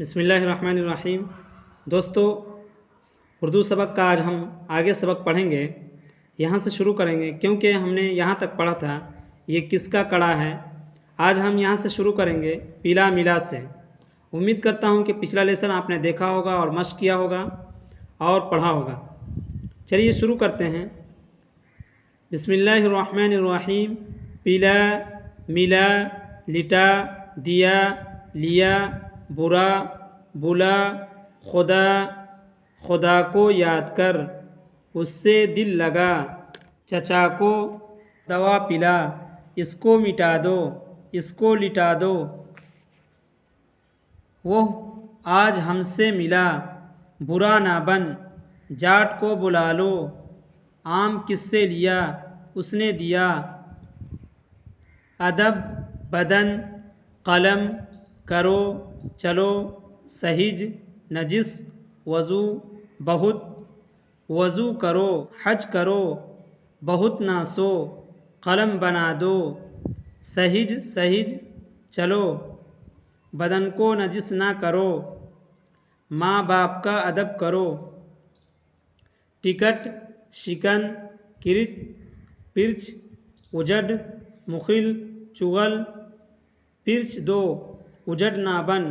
بسم اللہ الرحمن الرحیم۔ دوستو، اردو سبق کا آج ہم آگے سبق پڑھیں گے، یہاں سے شروع کریں گے کیونکہ ہم نے یہاں تک پڑھا تھا یہ کس کا کڑا ہے۔ آج ہم یہاں سے شروع کریں گے پیلا ملا سے۔ امید کرتا ہوں کہ پچھلا لیسن آپ نے دیکھا ہوگا اور مشق کیا ہوگا اور پڑھا ہوگا۔ چلیے شروع کرتے ہیں۔ بسم اللہ الرحمن الرحیم۔ پیلا، ملا، لٹا، دیا، لیا، برا، بلا، خدا، خدا کو یاد کر، اس سے دل لگا، چچا کو دوا پلا، اس کو مٹا دو، اس کو لٹا دو، وہ آج ہم سے ملا، برا نہ بن، جاٹ کو بلا لو، آم کس سے لیا، اس نے دیا، ادب، بدن، قلم، کرو، چلو، سہج، نجس، وضو، بہت، وضو کرو، حج کرو، بہت نہ سو، قلم بنا دو، سہج، سہج، چلو، بدن کو نجس نہ کرو، ماں باپ کا ادب کرو، ٹکٹ، شکن، کرچ، پرچ، اجڑ، مخل، چغل، پرچ دو، اجڑ نہ بن،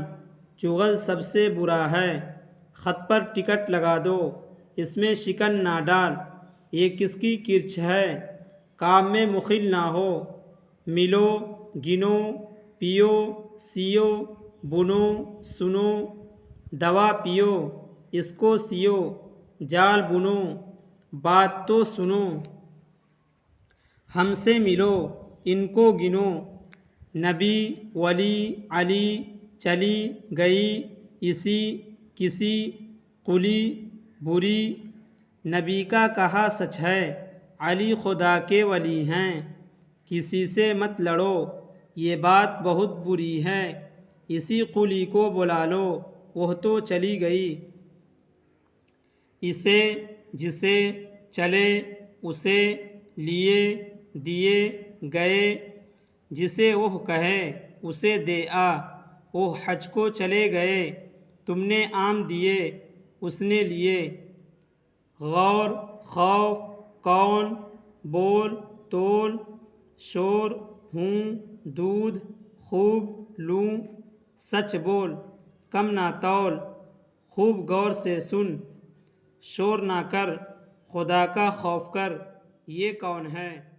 چغل سب سے برا ہے، خط پر ٹکٹ لگا دو، اس میں شکن نہ ڈال، یہ کس کی کرچ ہے، کام میں مخل نہ ہو، ملو، گنو، پیو، سیو، بنو، سنو، دوا پیو، اس کو سیو، جال بنو، بات تو سنو، ہم سے ملو، ان کو گنو، نبی، ولی، علی، چلی، گئی، اسی، کسی، قلی، بری، نبی کا کہا سچ ہے، علی خدا کے ولی ہیں، کسی سے مت لڑو، یہ بات بہت بری ہے، اسی قلی کو بلا لو، وہ تو چلی گئی، اسے، جسے، چلے، اسے، لیے، دیے، گئے، جسے وہ کہے، اسے دے آ، وہ حج کو چلے گئے، تم نے آم دیے، اس نے لیے، غور، خوف، کون، بول، تول، شور، ہوں، دودھ، خوب، لوں، سچ بول، کم نہ تول، خوب غور سے سن، شور نہ کر، خدا کا خوف کر، یہ کون ہے؟